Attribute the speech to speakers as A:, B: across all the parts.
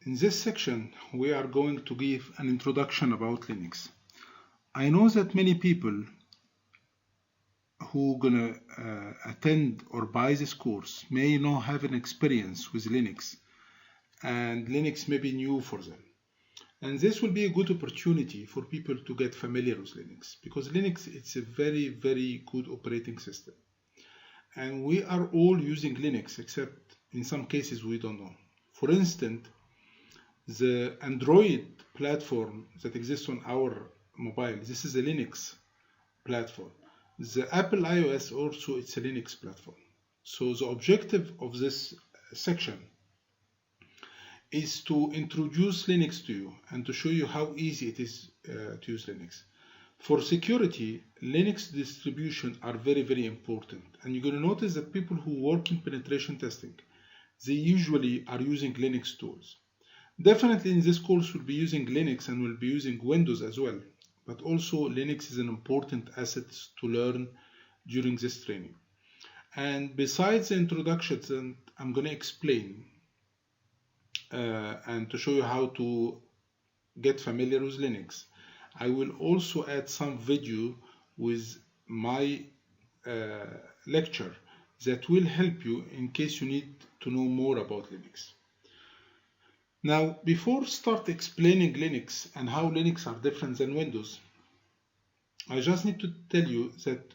A: In this section, we are going to give an introduction about Linux. I know that many people who gonna attend or buy this course may not have an experience with Linux, and Linux may be new for them. And this will be a good opportunity for people to get familiar with Linux, because Linux, it's a very, very good operating system. And we are all using Linux, except in some cases we don't know. For instance, the Android platform that exists on our mobile, this is a Linux platform. The Apple iOS also, it's a Linux platform. So the objective of this section is to introduce Linux to you and to show you how easy it is to use Linux. For security, Linux distribution are very, very important. And you're going to notice that people who work in penetration testing, they usually are using Linux tools. Definitely in this course we'll be using Linux and we'll be using Windows as well. But also Linux is an important asset to learn during this training. And besides the introductions, and I'm going to explain and to show you how to get familiar with Linux, I will also add some video with my lecture that will help you in case you need to know more about Linux. Now, before start explaining Linux and how Linux are different than Windows, I just need to tell you that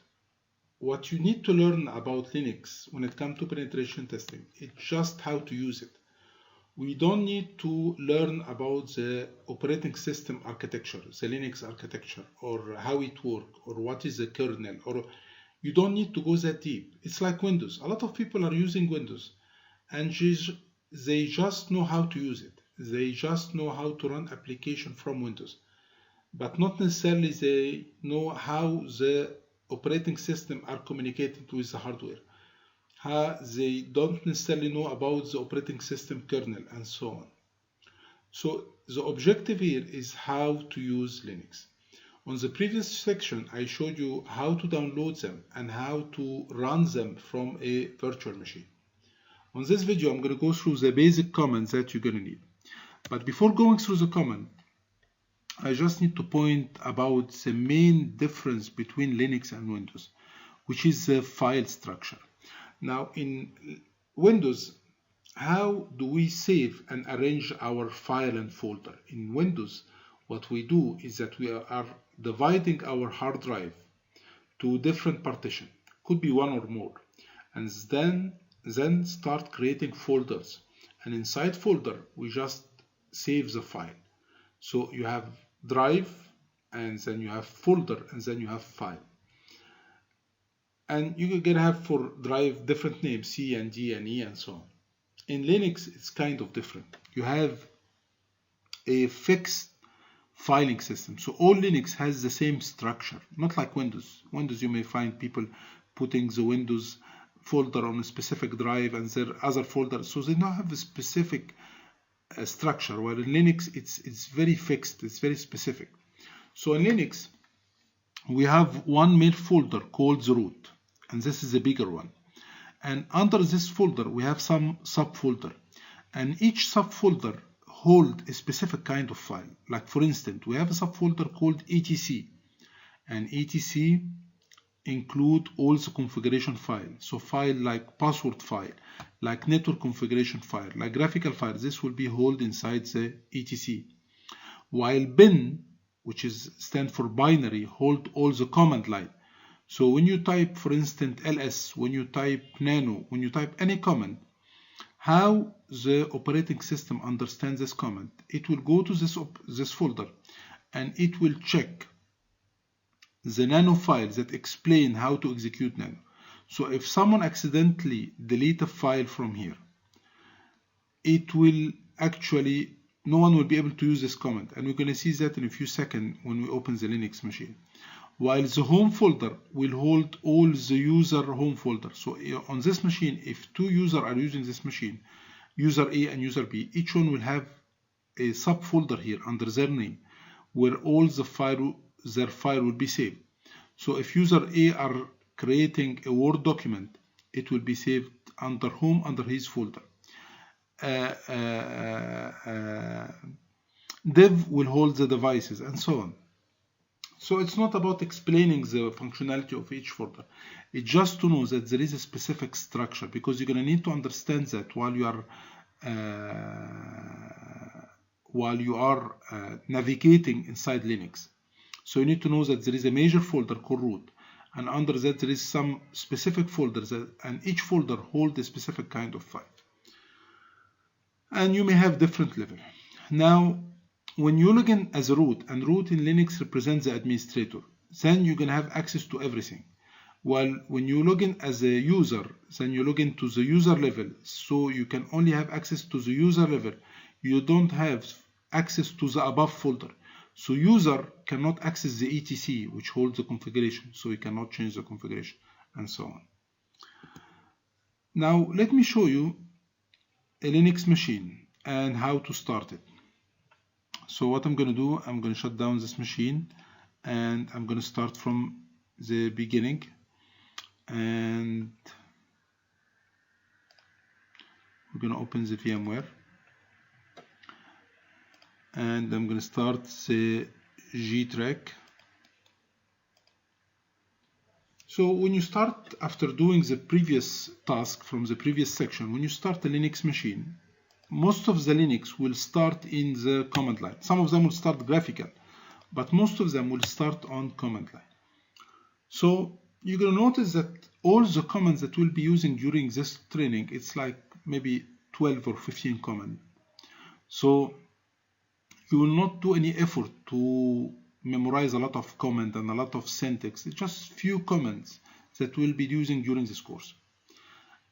A: what you need to learn about Linux when it comes to penetration testing, it's just how to use it. We don't need to learn about the operating system architecture, the Linux architecture, or how it works, or what is the kernel, or you don't need to go that deep. It's like Windows. A lot of people are using Windows and they just know how to use it. They just know how to run application from Windows, but not necessarily they know how the operating system are communicated with the hardware. They don't necessarily know about the operating system kernel and so on. So the objective here is how to use Linux. On the previous section, I showed you how to download them and how to run them from a virtual machine. On this video, I'm going to go through the basic commands that you're going to need. But before going through the command, I just need to point about the main difference between Linux and Windows, which is the file structure. Now, in Windows, how do we save and arrange our file and folder? In Windows, what we do is that we are dividing our hard drive to different partitions, could be one or more, and then start creating folders. And inside folder, we just save the file. So you have drive, and then you have folder, and then you have file. And you can have for drive different names, C and D and E and so on. In Linux, it's kind of different. You have a fixed filing system. So all Linux has the same structure, not like Windows. Windows, you may find people putting the Windows folder on a specific drive and their other folder. So they don't have a specific structure, while in Linux, it's very fixed, it's very specific. So in Linux, we have one main folder called the root, and this is a bigger one. And under this folder, we have some subfolder, and each subfolder holds a specific kind of file. Like for instance, we have a subfolder called etc, and etc include all the configuration files. So file like password file, like network configuration file, like graphical file, this will be held inside the etc. While bin, which is stand for binary, hold all the command line. So when you type, for instance, ls, when you type nano, when you type any command, how the operating system understands this command? It will go to this folder and it will check the nano files that explain how to execute nano. So if someone accidentally delete a file from here, it will actually, no one will be able to use this command. And we're going to see that in a few seconds when we open the Linux machine. While the home folder will hold all the user home folder. So on this machine, if two users are using this machine, user A and user B, each one will have a subfolder here under their name, where all their file will be saved. So if user A are creating a Word document, it will be saved under home, under his folder. dev will hold the devices, and so on. So it's not about explaining the functionality of each folder. It's just to know that there is a specific structure, because you're going to need to understand that while you are navigating inside Linux. So you need to know that there is a major folder called root, and under that there is some specific folders, and each folder holds a specific kind of file. And you may have different level. Now, when you log in as a root, and root in Linux represents the administrator, then you're going to have access to everything. While when you log in as a user, then you log into the user level, so you can only have access to the user level. You don't have access to the above folder. So user cannot access the etc, which holds the configuration, so you cannot change the configuration, and so on. Now let me show you a Linux machine and how to start it. So what I'm going to do, I'm going to shut down this machine, and I'm going to start from the beginning, and we're going to open the VMware, and I'm going to start the G-Track. So when you start, after doing the previous task from the previous section, when you start a Linux machine, most of the Linux will start in the command line. Some of them will start graphical, but most of them will start on command line. So you're going to notice that all the commands that we'll be using during this training, it's like maybe 12 or 15 commands. So you will not do any effort to memorize a lot of command and a lot of syntax. It's just few commands that we'll be using during this course.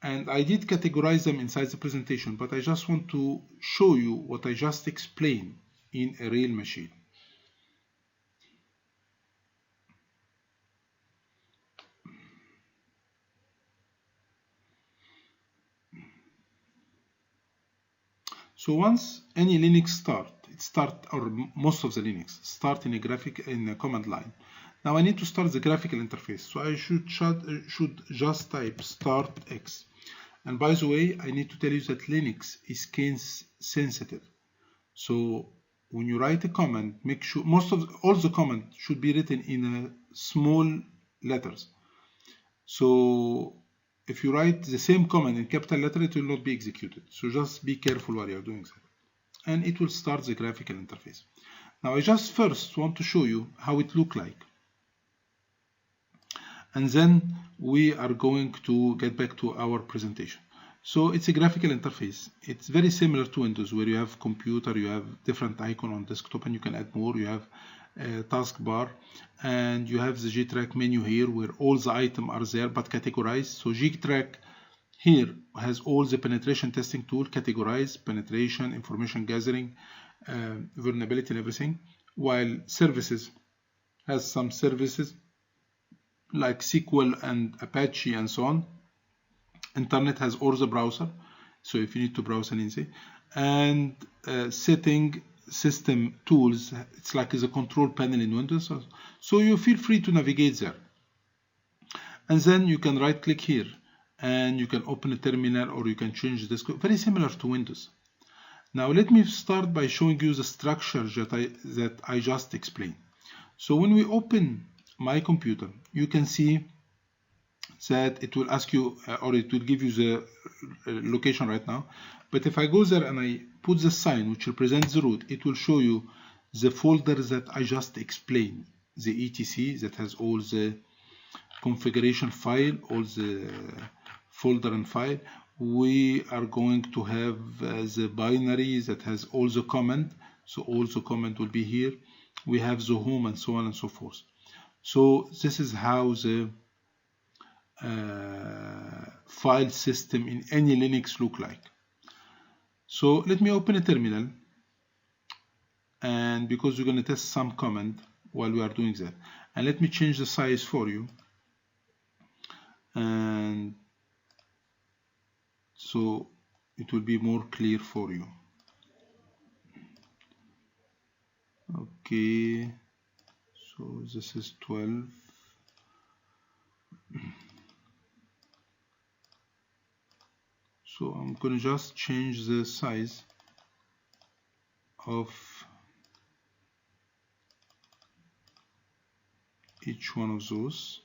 A: And I did categorize them inside the presentation, but I just want to show you what I just explained in a real machine. So once any Linux or most of the Linux start in a command line. Now I need to start the graphical interface, so I should just type start X. And by the way, I need to tell you that Linux is case sensitive. So when you write a command, make sure all the command should be written in small letters. So if you write the same command in capital letter, it will not be executed. So just be careful while you're doing that. And it will start the graphical interface. Now I just first want to show you how it looks like. And then we are going to get back to our presentation. So it's a graphical interface. It's very similar to Windows, where you have computer, you have different icon on desktop, and you can add more. You have a taskbar, and you have the G-Track menu here, where all the items are there but categorized. So G-Track here has all the penetration testing tool, categorized, penetration, information gathering, vulnerability, and everything. While services has some services like SQL and Apache and so on. Internet has all the browser, so if you need to browse an easy. And setting system tools, it's like the control panel in Windows. So you feel free to navigate there. And then you can right click here and you can open a terminal, or you can change this, very similar to Windows. Now let me start by showing you the structure that I just explained. So when we open my computer, you can see that it will ask you, or it will give you the location right now. But if I go there and I put the sign which represents the root, it will show you the folder that I just explained, the etc that has all the configuration file, all the folder and file. We are going to have the binary that has all the command, so all the command will be here. We have the home and so on and so forth. So this is how the file system in any Linux look like. So let me open a terminal, and because we're going to test some command while we are doing that, and let me change the size for you, and so it will be more clear for you. Okay, so this is 12. So I'm going to just change the size of each one of those,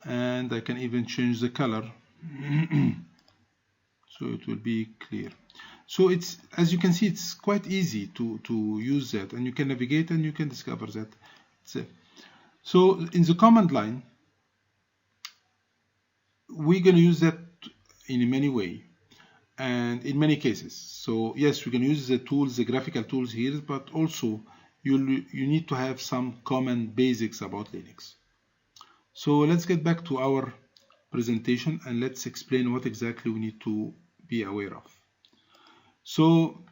A: and I can even change the color so it will be clear. So it's, as you can see, it's quite easy to use that, and you can navigate and you can discover that. So in the command line, we're going to use that in many ways and in many cases. So yes, we can use the tools, the graphical tools here, but also you need to have some common basics about Linux. So let's get back to our presentation and let's explain what exactly we need to be aware of. So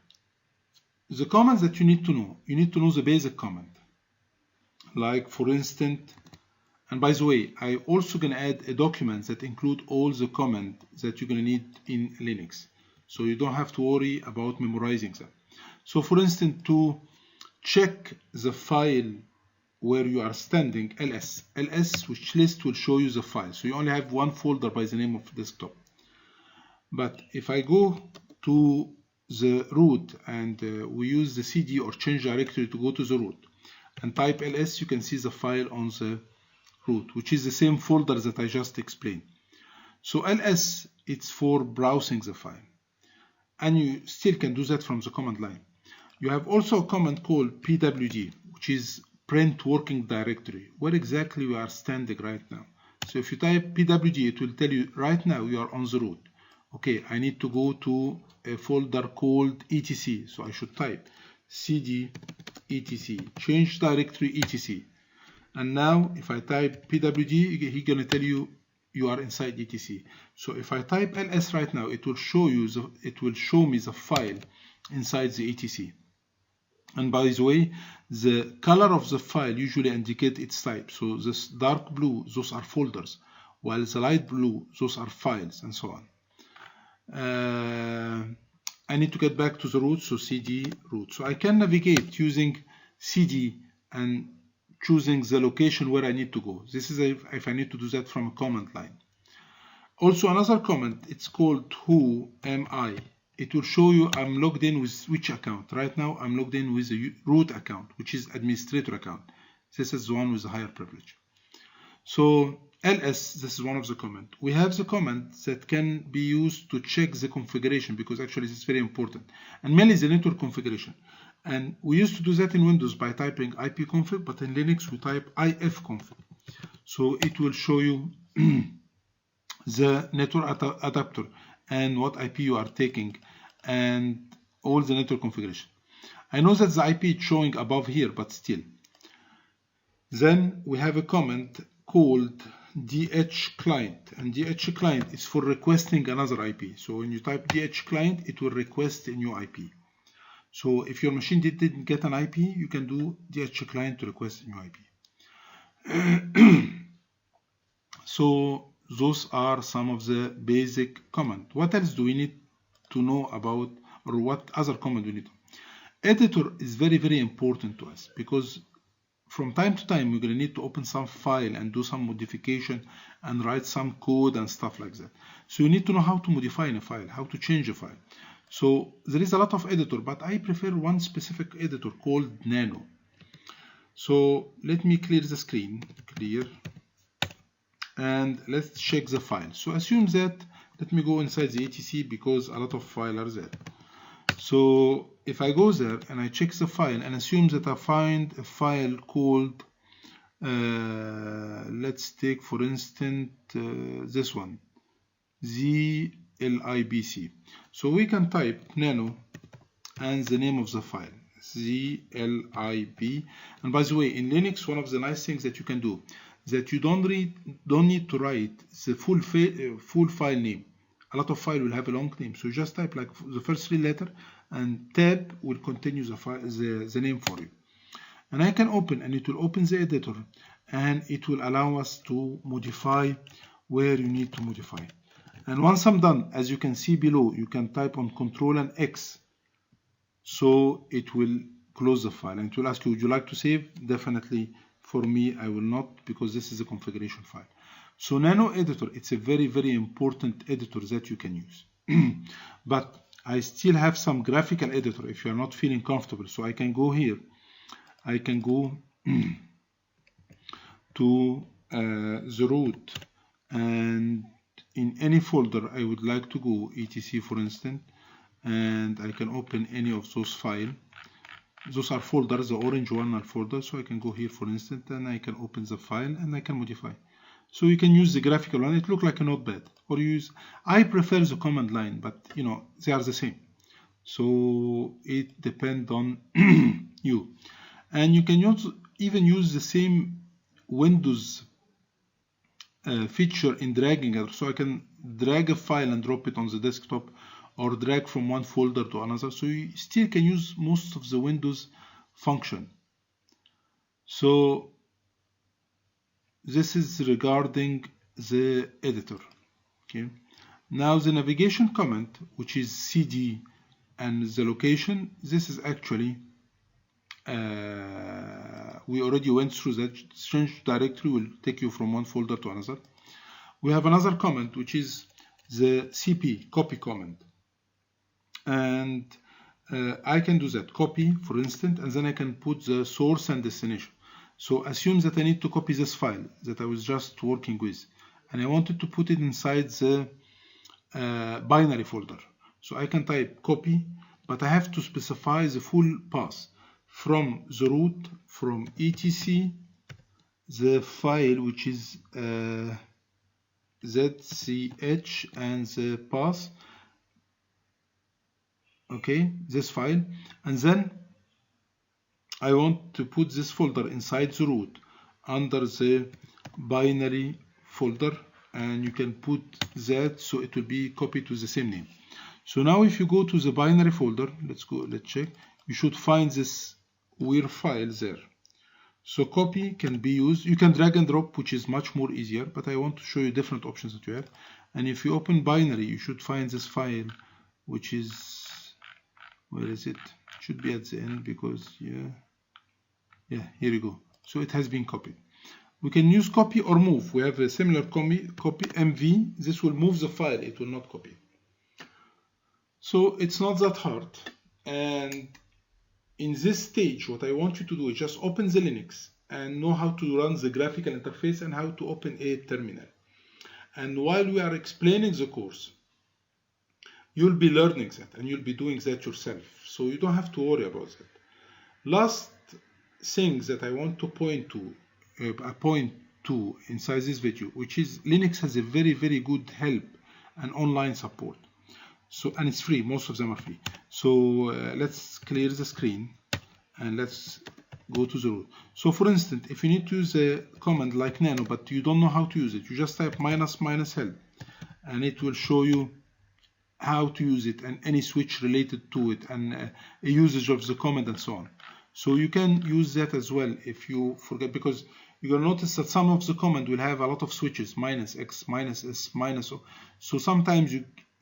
A: the commands that you need to know the basic command. Like for instance, and by the way, I also going to add a document that include all the commands that you're going to need in Linux. So you don't have to worry about memorizing them. So for instance, to check the file where you are standing, ls, which list will show you the file. So you only have one folder by the name of desktop. But if I go to the root and we use the cd or change directory to go to the root and type ls, you can see the file on the root, which is the same folder that I just explained. So ls, it's for browsing the file, and you still can do that from the command line. You have also a command called pwd, which is print working directory, where exactly we are standing right now. So if you type pwd, it will tell you right now you are on the root. Okay, I need to go to a folder called etc, so I should type cd etc, change directory etc. And now if I type pwd, he's going to tell you you are inside etc. So if I type ls right now, it will show me the file inside the etc. And by the way, the color of the file usually indicates its type. So this dark blue, those are folders, while the light blue, those are files, and so on. I need to get back to the root, so cd root. So I can navigate using cd and choosing the location where I need to go. This is if I need to do that from a command line. Also another command, it's called who am I. It will show you I'm logged in with which account. Right now I'm logged in with the root account, which is administrator account. This is the one with the higher privilege. So ls, this is one of the commands. We have the command that can be used to check the configuration, because actually this is very important, and mainly the network configuration. And we used to do that in Windows by typing ipconfig, but in Linux we type ifconfig. So it will show you the network adapter and what IP you are taking and all the network configuration. I know that the IP is showing above here, but still. Then we have a command called dhclient, and dhclient is for requesting another IP. So when you type dhclient, it will request a new IP. So if your machine didn't get an IP, you can do dhclient to request a new IP. So those are some of the basic commands. What else do we need to know about, or what other command we need? Editor is very, very important to us, because from time to time we're going to need to open some file and do some modification and write some code and stuff like that. So you need to know how to modify in a file, how to change a file. So there is a lot of editor, but I prefer one specific editor called Nano. So let me clear the screen, and let's check the file. So assume that, let me go inside the etc, because a lot of files are there. So if I go there and I check the file and assume that I find a file called, let's take for instance this one, zlibc. So we can type nano and the name of the file, zlib. And by the way, in Linux, one of the nice things that you can do is that you don't need to write the full file name. A lot of files will have a long name, so you just type like the first three letters, and tab will continue the name for you. And I can open, and it will open the editor, and it will allow us to modify where you need to modify. And once I'm done, as you can see below, you can type on Control and X, so it will close the file, and it will ask you, would you like to save? Definitely. For me, I will not, because this is a configuration file. So Nano Editor, it's a very, very important editor that you can use. but I still have some graphical editor if you are not feeling comfortable. So I can go here, I can go to the root, and in any folder I would like to go, etc for instance, and I can open any of those files. Those are folders, the orange one are folders, so I can go here for instance and I can open the file and I can modify. So you can use the graphical one, it looks like a notepad, or use, I prefer the command line, but you know, they are the same. So it depends on you. And you can even use the same Windows feature in dragging it. So I can drag a file and drop it on the desktop, or drag from one folder to another. So you still can use most of the Windows function. So this is regarding the editor. Okay. Now the navigation command, which is CD, and the location, this is actually we already went through that. Change directory will take you from one folder to another. We have another command which is the CP, copy command, and I can do that, copy for instance, and then I can put the source and destination. So assume that I need to copy this file that I was just working with, and I wanted to put it inside the binary folder. So I can type copy, but I have to specify the full path from the root, from etc, the file which is zch, and the path, okay, this file, and then I want to put this folder inside the root under the binary folder, and you can put that so it will be copied to the same name. So now if you go to the binary folder, let's check, you should find this WIR file there. So copy can be used, you can drag and drop, which is much more easier, but I want to show you different options that you have. And if you open binary, you should find this file, which is, where is it? It should be at the end, because here you go. So it has been copied. We can use copy or move. We have a similar copy MV. This will move the file, it will not copy. So it's not that hard. And in this stage, what I want you to do is just open the Linux and know how to run the graphical interface and how to open a terminal. And while we are explaining the course, you'll be learning that and you'll be doing that yourself. So you don't have to worry about that. Last thing that I want to point to inside this video, which is Linux has a very, very good help and online support. So, and it's free, most of them are free. So let's clear the screen and let's go to the root. So for instance, if you need to use a command like nano, but you don't know how to use it, you just type -help and it will show you how to use it and any switch related to it and a usage of the command and so on. So you can use that as well if you forget, because you're going to notice that some of the command will have a lot of switches, -x, -s, -o. So sometimes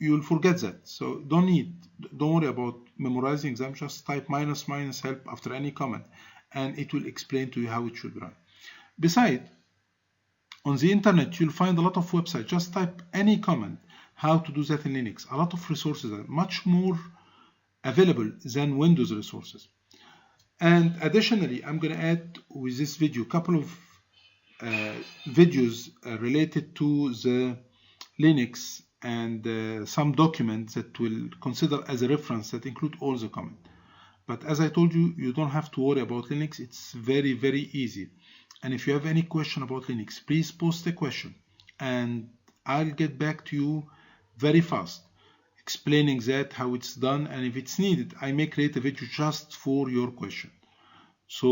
A: you'll forget that. So don't worry about memorizing them. Just type -help after any command and it will explain to you how it should run. Besides, on the internet you'll find a lot of websites. Just type any command, how to do that in Linux. A lot of resources are much more available than Windows resources. And additionally, I'm going to add with this video a couple of videos related to the Linux and some documents that will consider as a reference that include all the comments. But as I told you, you don't have to worry about Linux. It's very, very easy. And if you have any question about Linux, please post a question and I'll get back to you very fast, explaining that, how it's done, and if it's needed, I may create a video just for your question. So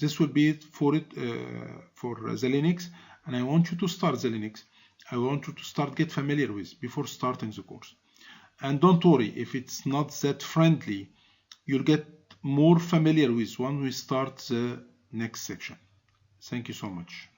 A: this will be it for the Linux, and I want you to start the Linux. I want you to get familiar with before starting the course. And don't worry if it's not that friendly, you'll get more familiar with when we start the next section. Thank you so much.